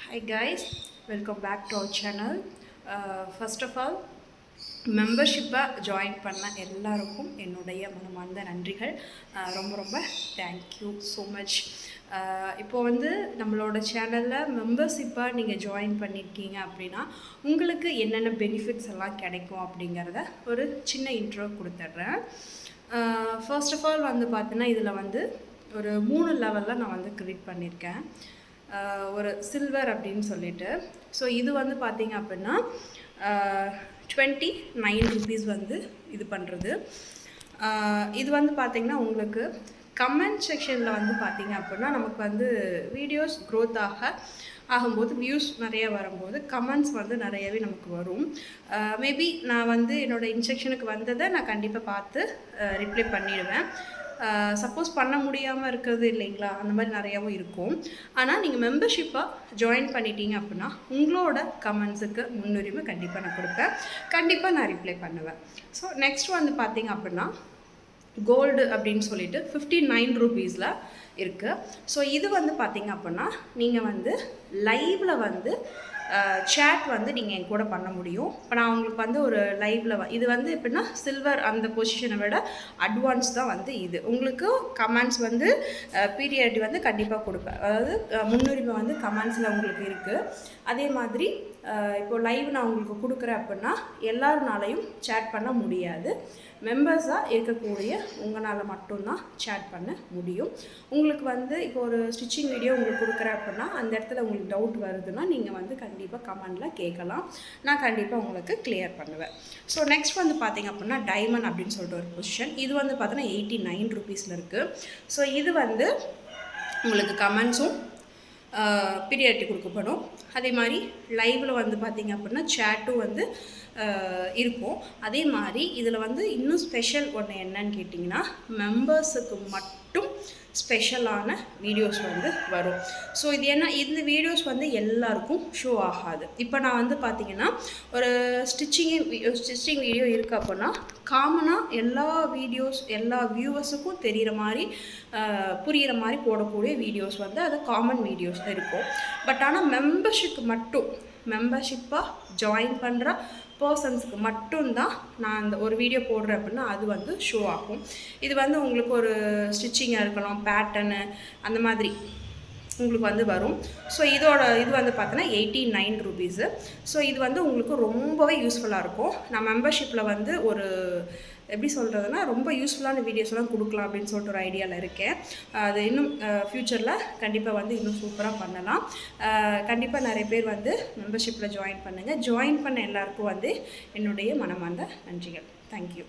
Hi guys, welcome back to our channel. First of all, மெம்பர்ஷிப்பை join பண்ண எல்லாருக்கும் என்னுடைய மனமார்ந்த நன்றிகள். ரொம்ப ரொம்ப தேங்க்யூ ஸோ மச். இப்போது வந்து நம்மளோட சேனலில் மெம்பர்ஷிப்பாக நீங்கள் ஜாயின் பண்ணியிருக்கீங்க அப்படின்னா உங்களுக்கு என்னென்ன பெனிஃபிட்ஸ் எல்லாம் கிடைக்கும் அப்படிங்கிறத ஒரு சின்ன இன்ட்ரோ கொடுத்துட்றேன். ஃபர்ஸ்ட் ஆஃப் ஆல் வந்து பார்த்தீங்கன்னா இதில் வந்து ஒரு 3 லெவலில் நான் வந்து க்ரியேட் பண்ணியிருக்கேன். ஒரு சில்வர் அப்படின்னு சொல்லிட்டு. ஸோ இது வந்து பார்த்திங்க அப்படின்னா 29 ருபீஸ் வந்து இது பண்ணுறது. இது வந்து பார்த்திங்கன்னா உங்களுக்கு கமெண்ட் செக்ஷனில் வந்து பார்த்திங்க அப்படின்னா நமக்கு வந்து வீடியோஸ் க்ரோத் ஆகும்போது வியூஸ் நிறைய வரும்போது கமெண்ட்ஸ் வந்து நிறையவே நமக்கு வரும். மேபி நான் வந்து என்னோடய இன்ஸ்ட்ரக்ஷனுக்கு வந்ததை நான் கண்டிப்பாக பார்த்து ரிப்ளை பண்ணிடுவேன். சப்போஸ் பண்ண முடியாமல் இருக்கிறது இல்லைங்களா, அந்த மாதிரி நிறையாவும் இருக்கும். ஆனால் நீங்கள் மெம்பர்ஷிப்பாக ஜாயின் பண்ணிட்டீங்க அப்படின்னா உங்களோட கமெண்ட்ஸுக்கு முன்னுரிமை கண்டிப்பாக நான் கொடுப்பேன், கண்டிப்பாக நான் ரிப்ளை பண்ணுவேன். ஸோ நெக்ஸ்ட் வந்து பார்த்திங்க அப்படின்னா கோல்டு அப்படின்னு சொல்லிட்டு 59 ருபீஸில் இருக்குது. ஸோ இது வந்து பார்த்திங்க அப்படின்னா நீங்கள் வந்து லைவில் வந்து சேட் வந்து நீங்கள் என் கூட பண்ண முடியும். இப்போ நான் உங்களுக்கு வந்து ஒரு லைவில் இது வந்து எப்படின்னா சில்வர் அந்த பொசிஷனை விட அட்வான்ஸ் தான் வந்து இது. உங்களுக்கு கமெண்ட்ஸ் வந்து பீரியாரிட்டி வந்து கண்டிப்பாக கொடுப்பேன், அதாவது முன்னுரிமை வந்து கமெண்ட்ஸில் உங்களுக்கு இருக்குது. அதே மாதிரி இப்போது லைவ் நான் உங்களுக்கு கொடுக்குறேன் அப்படின்னா எல்லாருனாலையும் சேட் பண்ண முடியாது. மெம்பர்ஸாக இருக்கக்கூடிய உங்களால் மட்டும்தான் சேட் பண்ண முடியும். உங்களுக்கு வந்து இப்போ ஒரு ஸ்டிச்சிங் வீடியோ உங்களுக்கு கொடுக்குறேன் அப்படின்னா அந்த இடத்துல உங்களுக்கு டவுட் வருதுன்னா நீங்கள் வந்து கண்டிப்பாக கமெண்டில் கேட்கலாம், நான் கண்டிப்பாக உங்களுக்கு கிளியர் பண்ணுவேன். ஸோ நெக்ஸ்ட் வந்து பார்த்திங்க அப்படின்னா டைமண்ட் அப்படின்னு சொல்லிட்டு ஒரு பொசிஷன். இது வந்து பார்த்தீங்கன்னா 89 ருபீஸில் இருக்குது. ஸோ இது வந்து உங்களுக்கு கமெண்ட்ஸும் பீரியாரிட்டி கொடுக்கப்படும். அதே மாதிரி லைவில் வந்து பார்த்திங்க அப்படின்னா சேட்டும் வந்து இருக்கும். அதே மாதிரி இதில் வந்து இன்னும் ஸ்பெஷல் ஒன்று என்னன்னு கேட்டிங்கன்னா மெம்பர்ஸுக்கு மட்டும் ஸ்பெஷலான வீடியோஸ் வந்து வரும். ஸோ இது என்ன, இந்த வீடியோஸ் வந்து எல்லாருக்கும் ஷோ ஆகாது. இப்போ நான் வந்து பார்த்திங்கன்னா ஒரு ஸ்டிச்சிங் வீடியோ இருக்குது அப்படின்னா காமனாக எல்லா வீடியோஸ் எல்லா வியூவர்ஸுக்கும் தெரிகிற மாதிரி புரிகிற மாதிரி போடக்கூடிய வீடியோஸ் வந்து அது காமன் வீடியோஸ் தான் இருக்கும். பட் ஆனால் மெம்பர்ஷிப்பாக ஜாயின் பண்ணுற பர்சன்ஸுக்கு மட்டும்தான் நான் அந்த ஒரு வீடியோ போடுறேன் அப்படின்னா அது வந்து ஷோ ஆகும். இது வந்து உங்களுக்கு ஒரு ஸ்டிச்சிங்காக இருக்கலாம், பேட்டர்னு அந்த மாதிரி உங்களுக்கு வந்து வரும். ஸோ இது வந்து பார்த்தோன்னா 89 ருபீஸு. ஸோ இது வந்து உங்களுக்கு ரொம்பவே யூஸ்ஃபுல்லாக இருக்கும். நான் மெம்பர்ஷிப்பில் வந்து ஒரு எப்படி சொல்கிறதுனா ரொம்ப யூஸ்ஃபுல்லான வீடியோஸ்லாம் கொடுக்கலாம் அப்படின்னு சொல்லிட்டு ஒரு ஐடியாவில் இருக்கேன். அது இன்னும் ஃப்யூச்சரில் கண்டிப்பாக வந்து இன்னும் சூப்பராக பண்ணலாம். கண்டிப்பாக நிறைய பேர் வந்து மெம்பர்ஷிப்பில் ஜாயின் பண்ணுங்கள். ஜாயின் பண்ண எல்லாருக்கும் வந்து என்னுடைய மனமார்ந்த நன்றிகள். தேங்க்யூ.